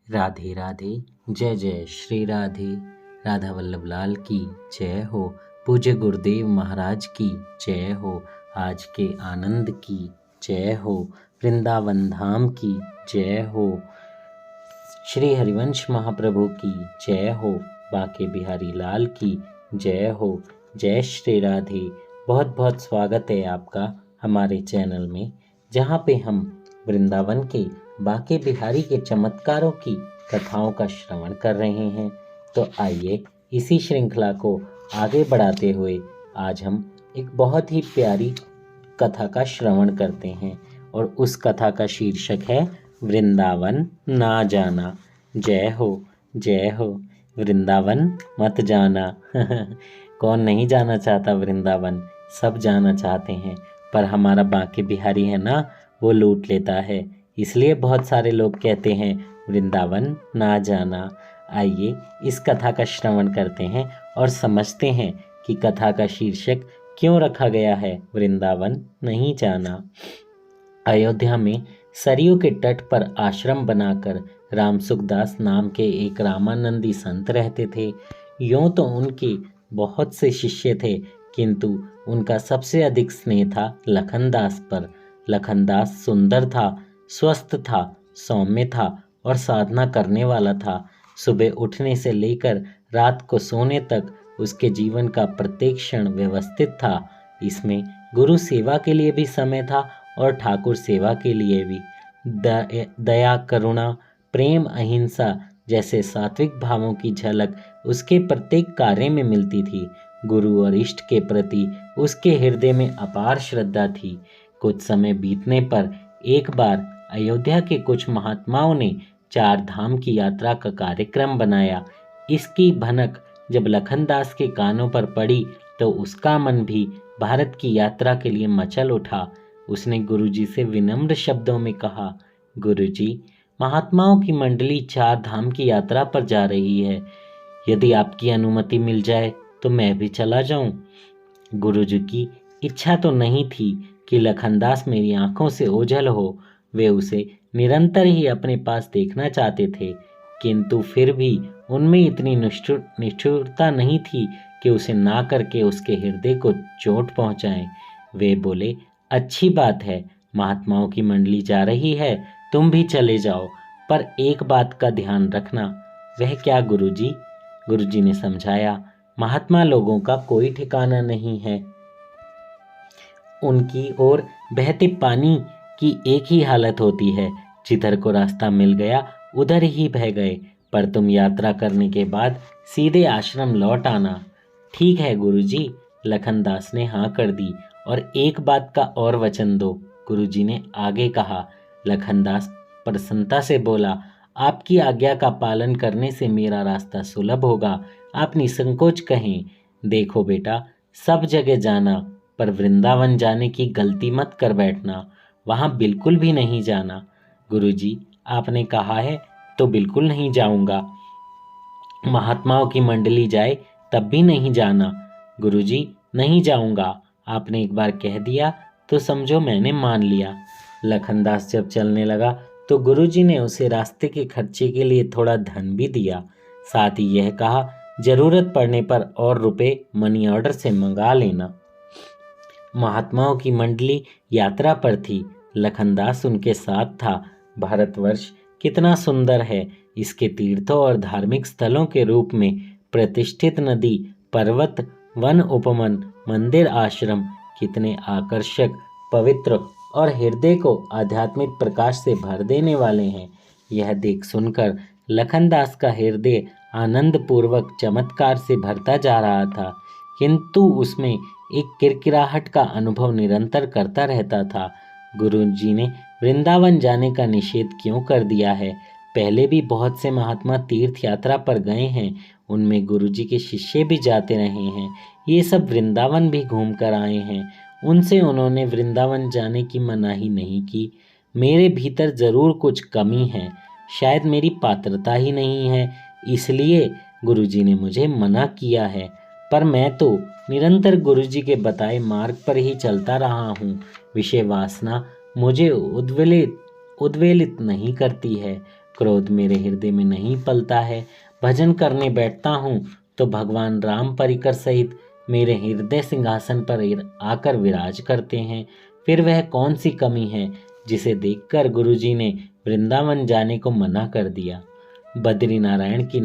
राधे राधे। जय जय श्री राधे। राधा वल्लभ लाल की जय हो। पूज्य गुरुदेव महाराज की जय हो। आज के आनंद की जय हो। वृंदावन धाम की जय हो। श्री हरिवंश महाप्रभु की जय हो। बाके बिहारी लाल की जय हो। जय श्री राधे। बहुत बहुत स्वागत है आपका हमारे चैनल में, जहाँ पे हम वृंदावन के बाके बिहारी के चमत्कारों की कथाओं का श्रवण कर रहे हैं। तो आइए इसी श्रृंखला को आगे बढ़ाते हुए आज हम एक बहुत ही प्यारी कथा का श्रवण करते हैं, और उस कथा का शीर्षक है वृंदावन ना जाना। जय हो, जय हो। वृंदावन मत जाना। कौन नहीं जाना चाहता वृंदावन, सब जाना चाहते हैं, पर हमारा बाके बिहारी है ना, वो लूट लेता है। इसलिए बहुत सारे लोग कहते हैं वृंदावन ना जाना। आइए इस कथा का श्रवण करते हैं और समझते हैं कि कथा का शीर्षक क्यों रखा गया है वृंदावन नहीं जाना। अयोध्या में सरयू के तट पर आश्रम बनाकर राम सुखदास नाम के एक रामानंदी संत रहते थे। यूं तो उनके बहुत से शिष्य थे, किंतु उनका सबसे अधिक स्नेह था लखनदास पर। लखनदास सुंदर था, स्वस्थ था, सौम्य था और साधना करने वाला था। सुबह उठने से लेकर रात को सोने तक उसके जीवन का प्रत्येक क्षण व्यवस्थित था। इसमें गुरु सेवा के लिए भी समय था और ठाकुर सेवा के लिए भी। दया, करुणा, प्रेम, अहिंसा जैसे सात्विक भावों की झलक उसके प्रत्येक कार्य में मिलती थी। गुरु और इष्ट के प्रति उसके हृदय में अपार श्रद्धा थी। कुछ समय बीतने पर एक बार अयोध्या के कुछ महात्माओं ने 4 धाम की यात्रा का कार्यक्रम बनाया। इसकी भनक जब लखनदास के कानों पर पड़ी तो उसका मन भी भारत की यात्रा के लिए मचल उठा। उसने गुरुजी से विनम्र शब्दों में कहा, गुरुजी, महात्माओं की मंडली 4 धाम की यात्रा पर जा रही है। यदि आपकी अनुमति मिल जाए तो मैं भी चला जाऊं। गुरुजी की इच्छा तो नहीं थी कि लखनदास मेरी आंखों से ओझल हो। वे उसे निरंतर ही अपने पास देखना चाहते थे, किंतु फिर भी उनमें इतनी निष्ठुरता नहीं थी कि उसे ना करके उसके हृदय को चोट पहुंचाएं। वे बोले, अच्छी बात है, महात्माओं की मंडली जा रही है, तुम भी चले जाओ, पर एक बात का ध्यान रखना। वह क्या गुरुजी? गुरुजी ने समझाया, महात्मा लोगों का कोई ठिकाना नहीं है। उनकी ओर बहते पानी की एक ही हालत होती है, जिधर को रास्ता मिल गया उधर ही बह गए। पर तुम यात्रा करने के बाद सीधे आश्रम लौट आना। ठीक है गुरुजी। लखनदास ने हाँ कर दी। और एक बात का और वचन दो, गुरुजी ने आगे कहा। लखनदास प्रसन्नता से बोला, आपकी आज्ञा का पालन करने से मेरा रास्ता सुलभ होगा। आप निसंकोच कहें। देखो बेटा, सब जगह जाना, पर वृंदावन जाने की गलती मत कर बैठना। वहाँ बिल्कुल भी नहीं जाना। गुरुजी, आपने कहा है तो बिल्कुल नहीं जाऊंगा। महात्माओं की मंडली जाए तब भी नहीं जाना। गुरुजी, नहीं जाऊंगा। आपने एक बार कह दिया तो समझो मैंने मान लिया। लखनदास जब चलने लगा तो गुरुजी ने उसे रास्ते के खर्चे के लिए थोड़ा धन भी दिया। साथ ही यह कहा, जरूरत पड़ने पर और रुपए मनी ऑर्डर से मंगा लेना। महात्माओं की मंडली यात्रा पर थी। लखनदास उनके साथ था। भारतवर्ष कितना सुंदर है। इसके तीर्थों और धार्मिक स्थलों के रूप में प्रतिष्ठित नदी, पर्वत, वन उपवन, मंदिर, आश्रम कितने आकर्षक, पवित्र और हृदय को आध्यात्मिक प्रकाश से भर देने वाले हैं। यह देख सुनकर लखनदास का हृदय आनंद पूर्वक चमत्कार से भरता जा रहा था, किंतु उसमें एक किरकिराहट का अनुभव निरंतर करता रहता था। गुरुजी ने वृंदावन जाने का निषेध क्यों कर दिया है? पहले भी बहुत से महात्मा तीर्थ यात्रा पर गए हैं, उनमें गुरुजी के शिष्य भी जाते रहे हैं। ये सब वृंदावन भी घूम कर आए हैं। उनसे उन्होंने वृंदावन जाने की मनाही नहीं की। मेरे भीतर जरूर कुछ कमी है, शायद मेरी पात्रता ही नहीं है, इसलिए गुरुजी ने मुझे मना किया है। पर मैं तो निरंतर गुरुजी के बताए मार्ग पर ही चलता रहा हूँ। विषय वासना मुझे उद्वेलित नहीं करती है। क्रोध मेरे हृदय में नहीं पलता है। भजन करने बैठता हूँ तो भगवान राम परिकर सहित मेरे हृदय सिंहासन पर आकर विराज करते हैं। फिर वह कौन सी कमी है जिसे देखकर गुरुजी ने वृंदावन जाने को मना कर दिया। बद्रीनारायण की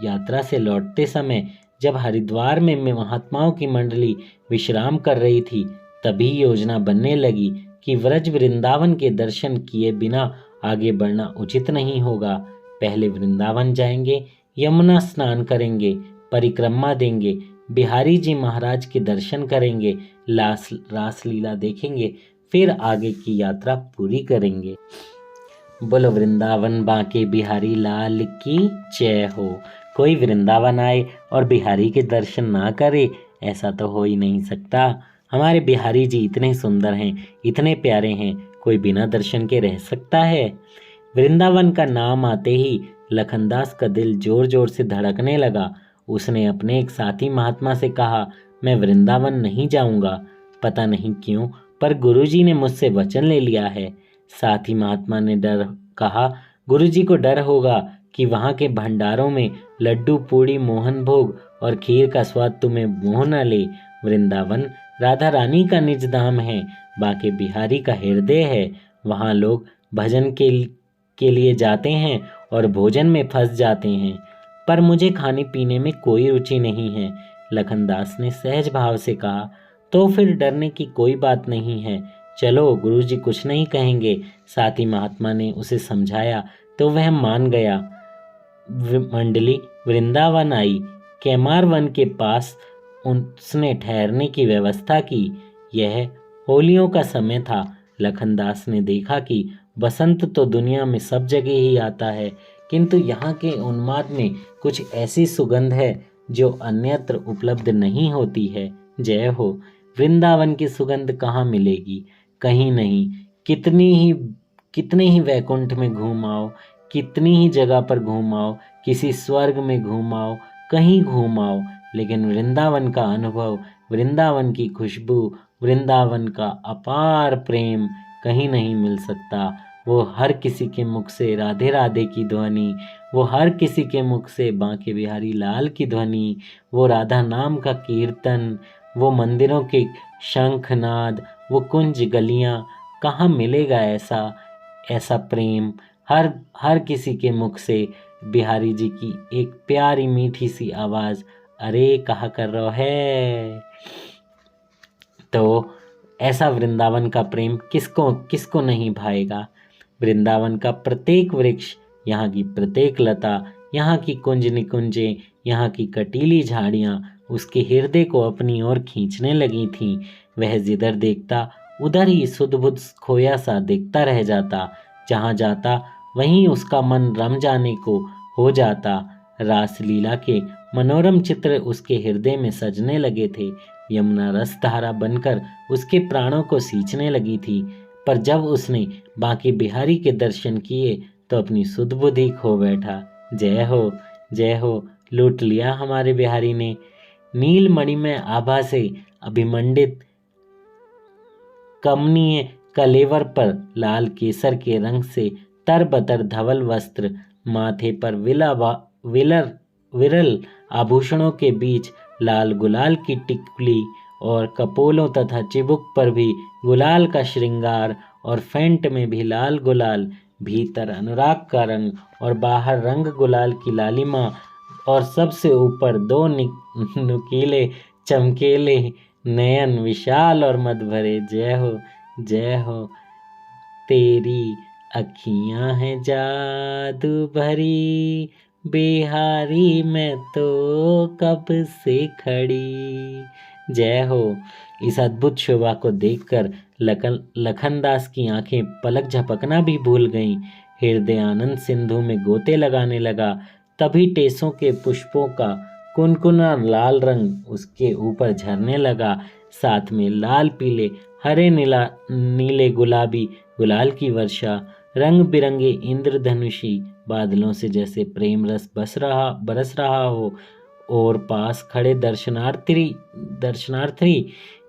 यात्रा से लौटते समय जब हरिद्वार में महात्माओं की मंडली विश्राम कर रही थी, तभी योजना बनने लगी कि व्रज वृंदावन के दर्शन किए बिना आगे बढ़ना उचित नहीं होगा। पहले वृंदावन जाएंगे, यमुना स्नान करेंगे, परिक्रमा देंगे, बिहारी जी महाराज के दर्शन करेंगे, रासलीला देखेंगे, फिर आगे की यात्रा पूरी करेंगे। बोलो वृंदावन बांके बिहारी लाल की जय हो। कोई वृंदावन आए और बिहारी के दर्शन ना करे, ऐसा तो हो ही नहीं सकता। हमारे बिहारी जी इतने सुंदर हैं, इतने प्यारे हैं, कोई बिना दर्शन के रह सकता है। वृंदावन का नाम आते ही लखनदास का दिल जोर जोर से धड़कने लगा। उसने अपने एक साथी महात्मा से कहा, मैं वृंदावन नहीं जाऊंगा। पता नहीं क्यों, पर गुरुजी ने मुझसे वचन ले लिया है। साथी महात्मा ने कहा, गुरुजी को डर होगा कि वहाँ के भंडारों में लड्डू पूड़ी मोहन भोग और खीर का स्वाद तुम्हें मोह न ले। वृंदावन राधा रानी का निज धाम है, बाके बिहारी का हृदय है। वहाँ लोग भजन के लिए जाते हैं और भोजन में फंस जाते हैं, पर मुझे खाने पीने में कोई रुचि नहीं है। लखनदास ने सहज भाव से कहा, तो फिर डरने की कोई बात नहीं है, चलो गुरुजी कुछ नहीं कहेंगे। साथी महात्मा ने उसे समझाया तो वह मान गया। मंडली वृंदावन आई। कैमार वन के पास उसने ठहरने की व्यवस्था की। यह होलियों का समय था। लखनदास ने देखा कि बसंत तो दुनिया में सब जगह ही आता है, किंतु यहाँ के उन्माद में कुछ ऐसी सुगंध है जो अन्यत्र उपलब्ध नहीं होती है। जय हो। वृंदावन की सुगंध कहाँ मिलेगी? कहीं नहीं। कितने ही वैकुंठ में घूमाओ, कितनी ही जगह पर घूमाओ, किसी स्वर्ग में घूमाओ, कहीं घूमाओ, लेकिन वृंदावन का अनुभव, वृंदावन की खुशबू, वृंदावन का अपार प्रेम कहीं नहीं मिल सकता। वो हर किसी के मुख से राधे राधे की ध्वनि, वो हर किसी के मुख से बांके बिहारी लाल की ध्वनि, वो राधा नाम का कीर्तन, वो मंदिरों के शंखनाद, वो कुंज गलियां, कहाँ मिलेगा ऐसा प्रेम। हर किसी के मुख से बिहारी जी की एक प्यारी मीठी सी आवाज़, अरे कहा कर रहा है। तो ऐसा वृंदावन का प्रेम किसको नहीं भाएगा। वृंदावन का प्रत्येक वृक्ष, यहाँ की प्रत्येक लता, यहाँ की कुंज निकुंजें, यहाँ की कटीली झाड़ियाँ उसके हृदय को अपनी ओर खींचने लगी थीं। वह जिधर देखता उधर ही सुध-बुध खोया सा देखता रह जाता। जहाँ जाता वहीं उसका मन रम जाने को हो जाता। रासलीला के मनोरम चित्र उसके हृदय में सजने लगे थे। यमुना रसधारा बनकर उसके प्राणों को सींचने लगी थी। पर जब उसने बांके बिहारी के दर्शन किए तो अपनी सुध बुद्धि खो बैठा। जय हो, जय हो, लूट लिया हमारे बिहारी ने। नीलमणि में आभा से अभिमंडित कमनीय कलेवर पर लाल केसर के रंग से तरबतर धवल वस्त्र, माथे पर विरल आभूषणों के बीच लाल गुलाल की टिकुली और कपोलों तथा चिबुक पर भी गुलाल का श्रृंगार और फेंट में भी लाल गुलाल, भीतर अनुराग का रंग और बाहर रंग गुलाल की लालिमा, और सबसे ऊपर दो नुकीले चमकेले नयन विशाल और मद भरे। जय हो, जय हो। तेरी अखियां हैं जादू भरी, बिहारी मैं तो कब से खड़ी। जय हो। इस अद्भुत शोभा को देखकर लखनदास की आंखें पलक झपकना भी भूल गईं। हृदय आनंद सिंधु में गोते लगाने लगा। तभी टेसों के पुष्पों का कुनकुना लाल रंग उसके ऊपर झरने लगा। साथ में लाल पीले हरे नीले गुलाबी गुलाल की वर्षा, रंग बिरंगे इंद्रधनुषी बादलों से जैसे प्रेम रस बरस रहा हो। और पास खड़े दर्शनार्थी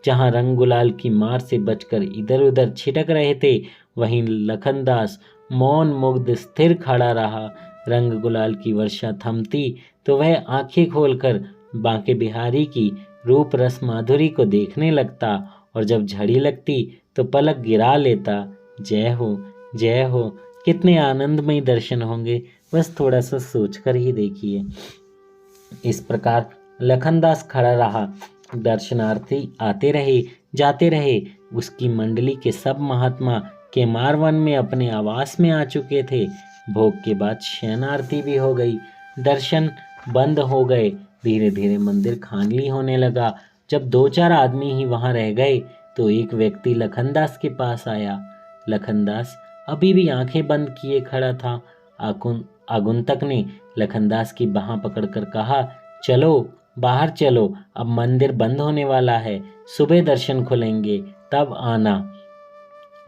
जहां रंग गुलाल की मार से बचकर इधर उधर छिटक रहे थे, वहीं लखनदास मौन मुग्ध स्थिर खड़ा रहा। रंग गुलाल की वर्षा थमती तो वह आंखें खोलकर बांके बिहारी की रूप रस माधुरी को देखने लगता, और जब झड़ी लगती तो पलक गिरा लेता। जय हो, जय हो। कितने आनंदमय दर्शन होंगे, बस थोड़ा सा सोचकर ही देखिए। इस प्रकार लखनदास खड़ा रहा। दर्शनार्थी आते रहे, जाते रहे। उसकी मंडली के सब महात्मा केमार वन में अपने आवास में आ चुके थे। भोग के बाद शयन आरती भी हो गई। दर्शन बंद हो गए। धीरे धीरे मंदिर खाली होने लगा। जब 2-4 आदमी ही वहां रह गए तो एक व्यक्ति लखनदास के पास आया। लखनदास अभी भी आंखें बंद किए खड़ा था। आगुंतक ने लखनदास की बाह पकड़कर कहा, चलो बाहर चलो, अब मंदिर बंद होने वाला है, सुबह दर्शन खुलेंगे, तब आना।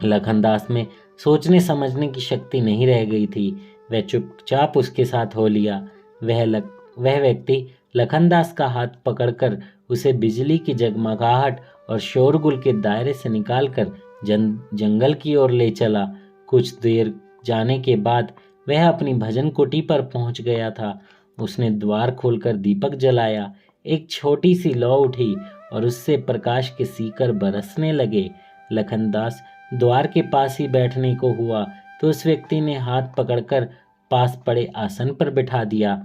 लखनदास में सोचने समझने की शक्ति नहीं रह गई थी। वह चुपचाप उसके साथ हो लिया। वह व्यक्ति लखनदास का हाथ पकड़कर उसे बिजली की जगमगाहट और शोरगुल के दायरे से निकालकर जंगल की ओर ले चला। कुछ देर जाने के बाद वह अपनी भजन कुटी पर पहुंच गया था। उसने द्वार खोलकर दीपक जलाया। एक छोटी सी लौ उठी और उससे प्रकाश के सीकर बरसने लगे। लखनदास द्वार के पास ही बैठने को हुआ तो उस व्यक्ति ने हाथ पकड़कर पास पड़े आसन पर बिठा दिया।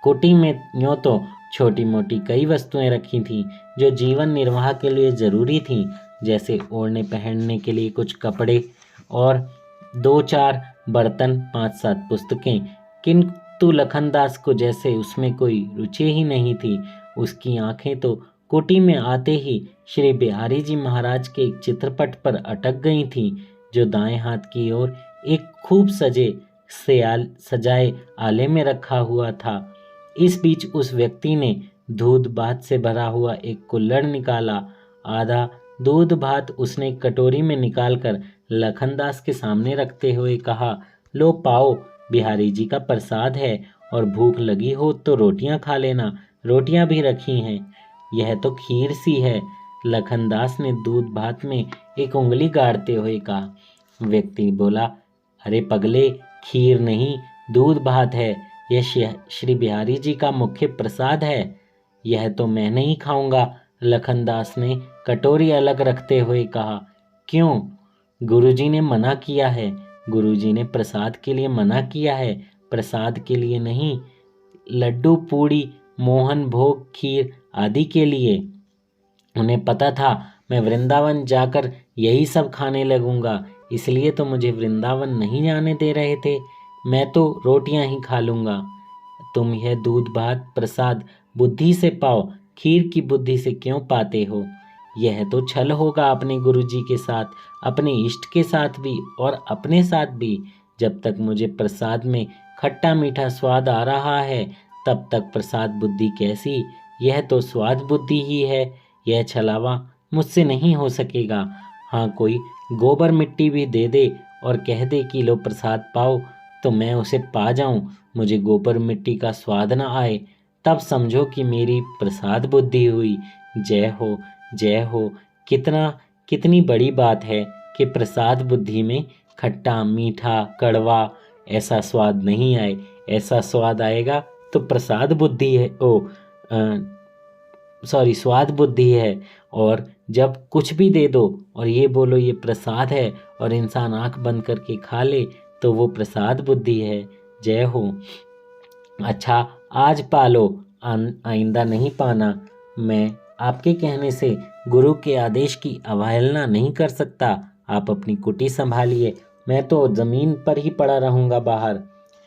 कुटी में यूं तो छोटी मोटी कई वस्तुएं रखी थीं जो जीवन निर्वाह के लिए जरूरी थीं, जैसे ओढ़ने पहनने के लिए कुछ कपड़े और 2-4 बर्तन, 5-7 पुस्तकें। किंतु लखनदास को जैसे उसमें कोई रुचि ही नहीं थी। उसकी आंखें तो कुटी में आते ही श्री बिहारी जी महाराज के एक चित्रपट पर अटक गई थीं, जो दाएं हाथ की ओर एक खूब सजाए आले में रखा हुआ था। इस बीच उस व्यक्ति ने दूध भात से भरा हुआ एक कुल्हड़ निकाला। आधा दूध भात उसने कटोरी में निकालकर लखनदास के सामने रखते हुए कहा, लो पाओ, बिहारी जी का प्रसाद है, और भूख लगी हो तो रोटियां खा लेना, रोटियां भी रखी हैं। यह तो खीर सी है। लखनदास ने दूध भात में एक उंगली गाड़ते हुए कहा। व्यक्ति बोला, अरे पगले, खीर नहीं, दूध भात है। यह श्री बिहारी जी का मुख्य प्रसाद है। यह तो मैं नहीं खाऊंगा। लखनदास ने कटोरी अलग रखते हुए कहा। क्यों? गुरुजी ने मना किया है। गुरुजी ने प्रसाद के लिए मना किया है, प्रसाद के लिए नहीं। लड्डू, पूड़ी, मोहन भोग, खीर आदि के लिए। उन्हें पता था मैं वृंदावन जाकर यही सब खाने लगूंगा, इसलिए तो मुझे वृंदावन नहीं जाने दे रहे थे। मैं तो रोटियां ही खा लूंगा। तुम यह दूध भात प्रसाद बुद्धि से पाओ, खीर की बुद्धि से क्यों पाते हो? यह तो छल होगा अपने गुरुजी के साथ, अपने इष्ट के साथ भी और अपने साथ भी। जब तक मुझे प्रसाद में खट्टा मीठा स्वाद आ रहा है, तब तक प्रसाद बुद्धि कैसी? यह तो स्वाद बुद्धि ही है। यह छलावा मुझसे नहीं हो सकेगा। हाँ, कोई गोबर मिट्टी भी दे दे और कह दे कि लो प्रसाद पाओ, तो मैं उसे पा जाऊं, मुझे गोबर मिट्टी का स्वाद न आए, तब समझो कि मेरी प्रसाद बुद्धि हुई। जय हो, जय हो। कितनी बड़ी बात है कि प्रसाद बुद्धि में खट्टा मीठा कड़वा ऐसा स्वाद नहीं आए। ऐसा स्वाद आएगा तो प्रसाद बुद्धि है, स्वाद बुद्धि है। और जब कुछ भी दे दो और ये बोलो ये प्रसाद है और इंसान आंख बंद करके खा ले, तो वो प्रसाद बुद्धि है। जय हो। अच्छा, आज पालो, आइंदा नहीं पाना। मैं आपके कहने से गुरु के आदेश की अवहेलना नहीं कर सकता। आप अपनी कुटी संभालिए, मैं तो जमीन पर ही पड़ा रहूंगा बाहर।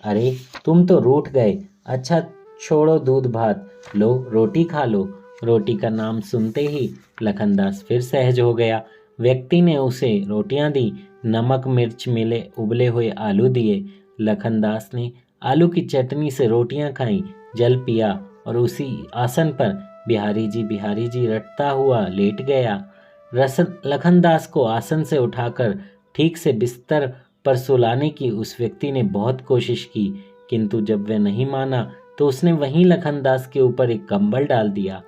अरे, तुम तो रूठ गए। अच्छा, छोड़ो दूध भात, लो रोटी खा लो। रोटी का नाम सुनते ही लखनदास फिर सहज हो गया। व्यक्ति ने उसे रोटियां दी, नमक मिर्च मिले उबले हुए आलू दिए। लखनदास ने आलू की चटनी से रोटियां खाई, जल पिया और उसी आसन पर बिहारी जी रटता हुआ लेट गया। लखनदास को आसन से उठाकर ठीक से बिस्तर पर सुलाने की उस व्यक्ति ने बहुत कोशिश की, किंतु जब वह नहीं माना तो उसने वहीं लखनदास के ऊपर एक कंबल डाल दिया।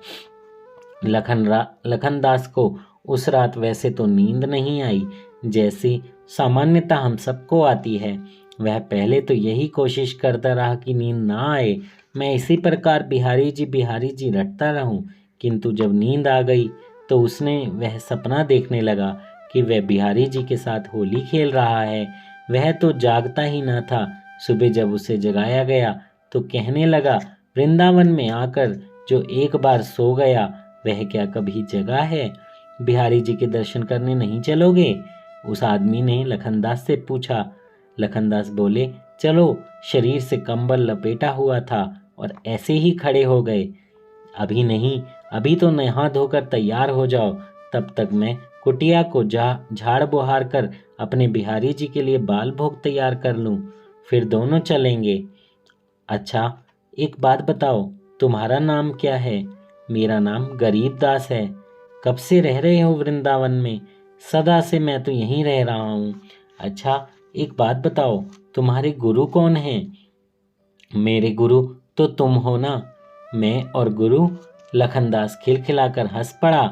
लखनदास को उस रात वैसे तो नींद नहीं आई। जैसी सामान्यतः हम सबको आती है। वह पहले तो यही कोशिश करता रहा कि नींद ना आए। मैं इसी प्रकार बिहारी जी रटता रहूं, किंतु जब नींद आ गई तो उसने वह सपना देखने लगा कि वह बिहारी जी के साथ होली खेल रहा है। वह तो जागता ही न था। सुबह जब उसे जगाया गया तो कहने लगा, वृंदावन में आकर जो एक बार सो गया वह क्या कभी जगा है? बिहारी जी के दर्शन करने नहीं चलोगे? उस आदमी ने लखनदास से पूछा। लखनदास बोले, चलो। शरीर से कंबल लपेटा हुआ था और ऐसे ही खड़े हो गए। अभी नहीं, अभी तो नहा धोकर तैयार हो जाओ, तब तक मैं कुटिया को झाड़ बुहार कर अपने बिहारी जी के लिए बाल भोग तैयार कर लूं, फिर दोनों चलेंगे। अच्छा, एक बात बताओ, तुम्हारा नाम क्या है? मेरा नाम गरीबदास है। कब से रह रहे हो वृंदावन में? सदा से मैं तो यहीं रह रहा हूँ। अच्छा, एक बात बताओ, तुम्हारे गुरु कौन हैं? मेरे गुरु तो तुम हो ना। मैं और गुरु? लखनदास खिलखिलाकर हंस पड़ा।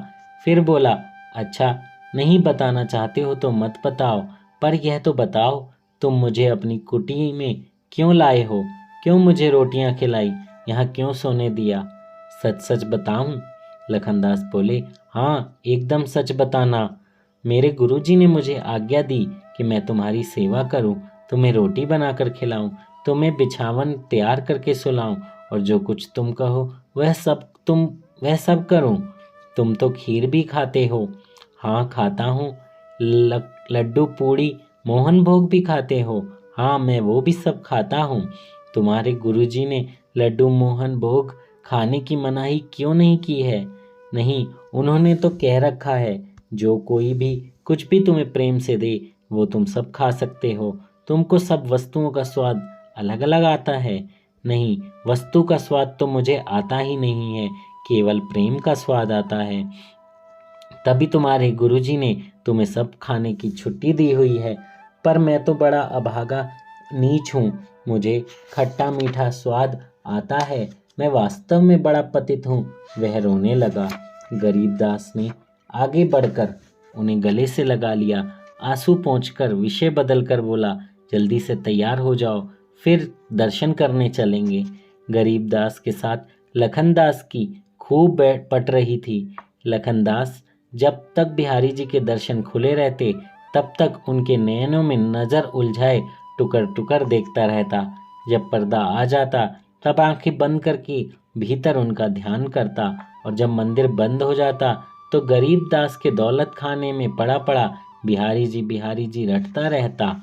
फिर बोला, अच्छा, नहीं बताना चाहते हो तो मत बताओ, पर यह तो बताओ, तुम मुझे अपनी कुटी में क्यों लाए हो? क्यों मुझे रोटियां खिलाई? यहाँ क्यों सोने दिया? सच सच बताऊं? लखनदास बोले, हाँ, एकदम सच बताना। मेरे गुरुजी ने मुझे आज्ञा दी कि मैं तुम्हारी सेवा करूं, तुम्हें रोटी बनाकर खिलाऊं, तुम्हें बिछावन तैयार करके सुलाऊं और जो कुछ तुम कहो वह सब करूं। तुम तो खीर भी खाते हो। हाँ, खाता हूँ। लड्डू पूड़ी मोहन भोग भी खाते हो। हाँ, मैं वो भी सब खाता हूँ। तुम्हारे गुरुजी ने लड्डू मोहन भोग खाने की मनाही क्यों नहीं की है? नहीं, उन्होंने तो कह रखा है, जो कोई भी कुछ भी तुम्हें प्रेम से दे वो तुम सब खा सकते हो। तुमको सब वस्तुओं का स्वाद अलग अलग आता है। नहीं, वस्तु का स्वाद तो मुझे आता ही नहीं है, केवल प्रेम का स्वाद आता है। तभी तुम्हारे गुरुजी ने तुम्हें सब खाने की छुट्टी दी हुई है। पर मैं तो बड़ा अभागा नीच हूँ, मुझे खट्टा मीठा स्वाद आता है। मैं वास्तव में बड़ा पतित हूँ। वह रोने लगा। गरीबदास ने आगे बढ़कर उन्हें गले से लगा लिया। आंसू पोंछकर विषय बदलकर बोला, जल्दी से तैयार हो जाओ, फिर दर्शन करने चलेंगे। गरीबदास के साथ लखनदास की खूब पट रही थी। लखनदास जब तक बिहारी जी के दर्शन खुले रहते तब तक उनके नयनों में नजर उलझाए टुकर टुकर देखता रहता। जब पर्दा आ जाता तब आंखें बंद करके भीतर उनका ध्यान करता, और जब मंदिर बंद हो जाता तो गरीबदास के दौलत खाने में पड़ा पड़ा बिहारी जी रटता रहता।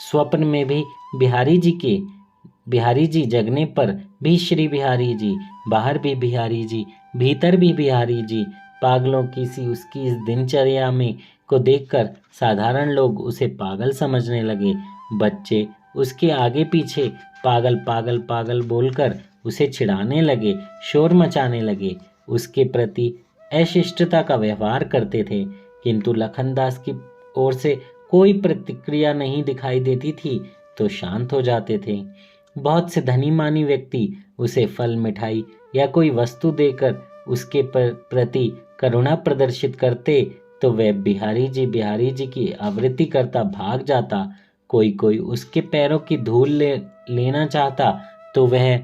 स्वप्न में भी बिहारी जी जगने पर भी श्री बिहारी जी, बाहर भी बिहारी जी, भीतर भी बिहारी जी। पागलों की सी उसकी इस दिनचर्या में को देखकर साधारण लोग उसे पागल समझने लगे। बच्चे उसके आगे पीछे पागल पागल पागल बोलकर उसे चिढ़ाने लगे, शोर मचाने लगे, उसके प्रति अशिष्टता का व्यवहार करते थे। किंतु लखनदास की ओर से कोई प्रतिक्रिया नहीं दिखाई देती थी तो शांत हो जाते थे। बहुत से धनी मानी व्यक्ति उसे फल मिठाई या कोई वस्तु देकर उसके प्रति करुणा प्रदर्शित करते तो वह बिहारी जी की आवृत्ति करता भाग जाता। कोई कोई उसके पैरों की धूल लेना चाहता तो वह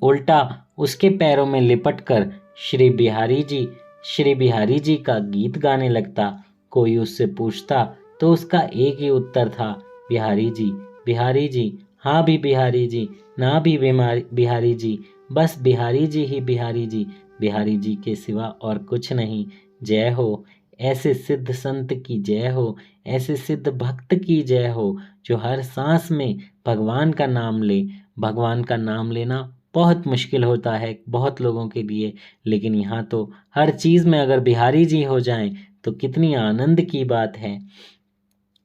उल्टा उसके पैरों में लिपट कर श्री बिहारी जी का गीत गाने लगता। कोई उससे पूछता तो उसका एक ही उत्तर था, बिहारी जी, हाँ भी बिहारी जी, ना भी बिहारी जी, बस बिहारी जी ही बिहारी जी के सिवा और कुछ नहीं। जय हो ऐसे सिद्ध संत की, जय हो ऐसे सिद्ध भक्त की, जय हो जो हर सांस में भगवान का नाम ले। भगवान का नाम लेना बहुत मुश्किल होता है बहुत लोगों के लिए, लेकिन यहाँ तो हर चीज़ में अगर बिहारी जी हो जाएं तो कितनी आनंद की बात है।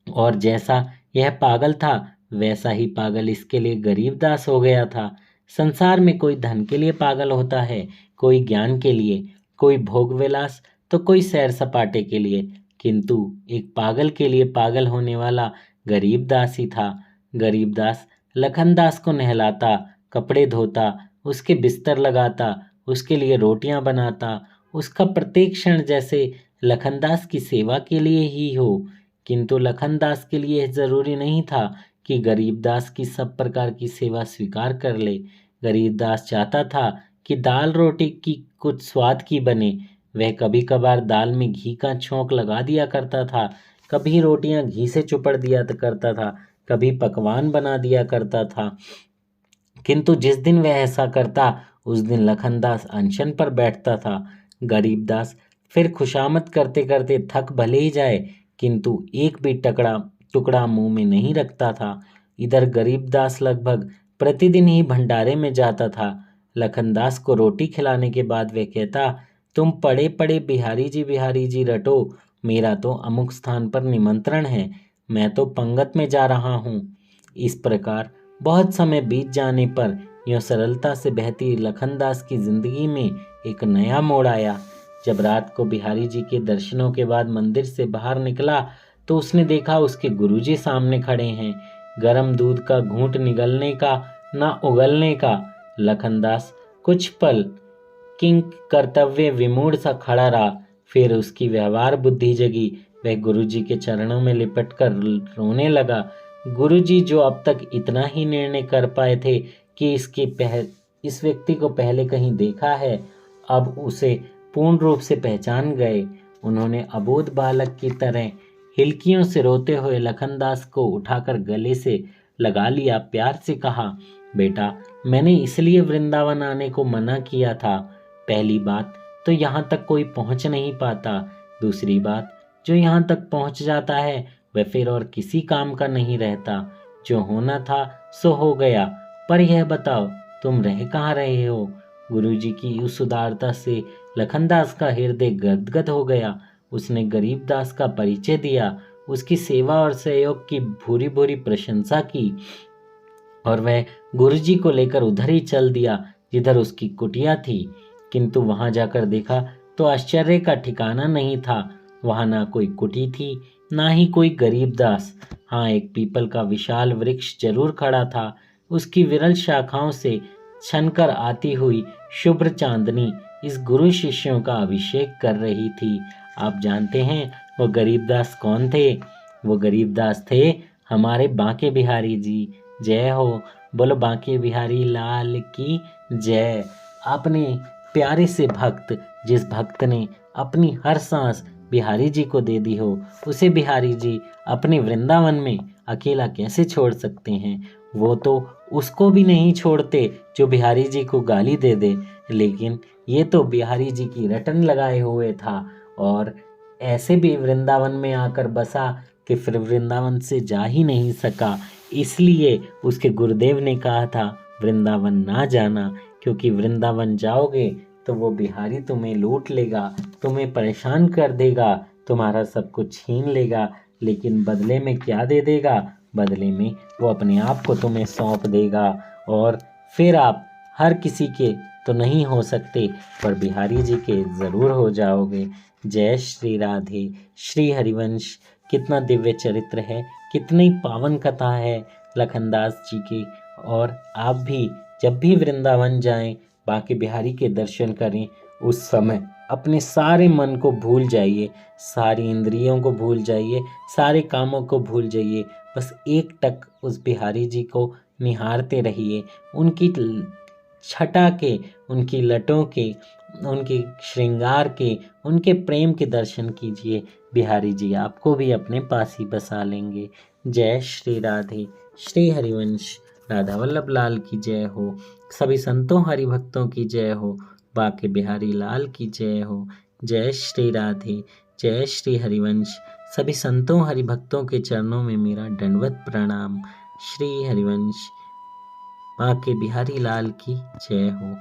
और जैसा यह पागल था वैसा ही पागल इसके लिए गरीबदास हो गया था। संसार में कोई धन के लिए पागल होता है, कोई ज्ञान के लिए, कोई भोग विलास, तो कोई सैर सपाटे के लिए, किंतु एक पागल के लिए पागल होने वाला गरीबदास ही था। गरीबदास लखनदास को नहलाता, कपड़े धोता, उसके बिस्तर लगाता, उसके लिए रोटियां बनाता, उसका प्रत्येक क्षण जैसे लखनदास की सेवा के लिए ही हो। किंतु लखनदास के लिए यह जरूरी नहीं था कि गरीबदास की सब प्रकार की सेवा स्वीकार कर ले। गरीबदास चाहता था कि दाल रोटी की कुछ स्वाद की बने। वह कभी कभार दाल में घी का छोंक लगा दिया करता था, कभी रोटियां घी से चुपड़ दिया करता था, कभी पकवान बना दिया करता था। किंतु जिस दिन वह ऐसा करता उस दिन लखनदास अनशन पर बैठता था। गरीबदास फिर खुशामद करते करते थक भले ही जाए, किंतु एक भी टुकड़ा मुंह में नहीं रखता था। इधर गरीबदास लगभग प्रतिदिन ही भंडारे में जाता था। लखनदास को रोटी खिलाने के बाद वह कहता, तुम पड़े पड़े बिहारी जी रटो, मेरा तो अमुक स्थान पर निमंत्रण है, मैं तो पंगत में जा रहा हूँ। इस प्रकार बहुत समय बीत जाने पर यूं सरलता से बहती लखनदास की जिंदगी में एक नया मोड़ आया। जब रात को बिहारी जी के दर्शनों के बाद मंदिर से बाहर निकला तो उसने देखा उसके गुरुजी सामने खड़े हैं। गरम दूध का घूंट निगलने का ना उगलने का। लखनदास कुछ पल किंग कर्तव्य विमूढ़ सा खड़ा रहा, फिर उसकी व्यवहार बुद्धि जगी। वह गुरुजी के चरणों में लिपट कर रोने लगा। गुरुजी जो अब तक इतना ही निर्णय कर पाए थे कि इस व्यक्ति को पहले कहीं देखा है, अब उसे पूर्ण रूप से पहचान गए। उन्होंने अबोध बालक की तरह हिलकियों से रोते हुए लखनदास को उठाकर गले से लगा लिया, प्यार से कहा, बेटा, मैंने इसलिए वृंदावन आने को मना किया था। पहली बात तो यहाँ तक कोई पहुँच नहीं पाता, दूसरी बात जो यहाँ तक पहुँच जाता है वह फिर और किसी काम का नहीं रहता। जो होना था सो हो गया, पर यह बताओ तुम रह कहाँ रहे हो? गुरुजी की उस उदारता से लखनदास का हृदय गदगद हो गया। उसने गरीबदास का परिचय दिया, उसकी सेवा और सहयोग की भूरी भूरी प्रशंसा की और वह गुरुजी को लेकर उधर ही चल दिया जिधर उसकी कुटिया थी। किंतु वहां जाकर देखा तो आश्चर्य का ठिकाना नहीं था। वहां ना कोई कुटी थी, ना ही कोई गरीबदास। हाँ, एक पीपल का विशाल वृक्ष जरूर खड़ा था। उसकी विरल शाखाओं से छनकर आती हुई शुभ्र चांदनी इस गुरु शिष्यों का अभिषेक कर रही थी। आप जानते हैं वो गरीबदास कौन थे? वो गरीबदास थे हमारे बांके बिहारी जी। जय हो, बोलो बांके बिहारी लाल की जय। अपने प्यारे से भक्त, जिस भक्त ने अपनी हर सांस बिहारी जी को दे दी हो, उसे बिहारी जी अपने वृंदावन में अकेला कैसे छोड़ सकते हैं? वो तो उसको भी नहीं छोड़ते जो बिहारी जी को गाली दे दे, लेकिन ये तो बिहारी जी की रटन लगाए हुए था और ऐसे भी वृंदावन में आकर बसा कि फिर वृंदावन से जा ही नहीं सका। इसलिए उसके गुरुदेव ने कहा था वृंदावन ना जाना, क्योंकि वृंदावन जाओगे तो वो बिहारी तुम्हें लूट लेगा, तुम्हें परेशान कर देगा, तुम्हारा सब कुछ छीन लेगा, लेकिन बदले में क्या दे देगा? बदले में वो अपने आप को तुम्हें सौंप देगा और फिर आप हर किसी के तो नहीं हो सकते, पर बिहारी जी के ज़रूर हो जाओगे। जय श्री राधे। श्री हरिवंश कितना दिव्य चरित्र है, कितनी पावन कथा है लखनदास जी की। और आप भी जब भी वृंदावन जाएं, बांके बिहारी के दर्शन करें, उस समय अपने सारे मन को भूल जाइए, सारी इंद्रियों को भूल जाइए, सारे कामों को भूल जाइए, बस एक टक उस बिहारी जी को निहारते रहिए। उनकी छटा के, उनकी लटों के, उनके श्रृंगार के, उनके प्रेम के दर्शन कीजिए। बिहारी जी आपको भी अपने पास ही बसा लेंगे। जय श्री राधे। श्री हरिवंश राधा वल्लभ लाल की जय हो। सभी संतों हरिभक्तों की जय हो। बांके बिहारी लाल की जय हो। जय श्री राधे। जय श्री हरिवंश। सभी संतों हरिभक्तों के चरणों में मेरा दंडवत प्रणाम। श्री हरिवंश। बांके बिहारी लाल की जय हो।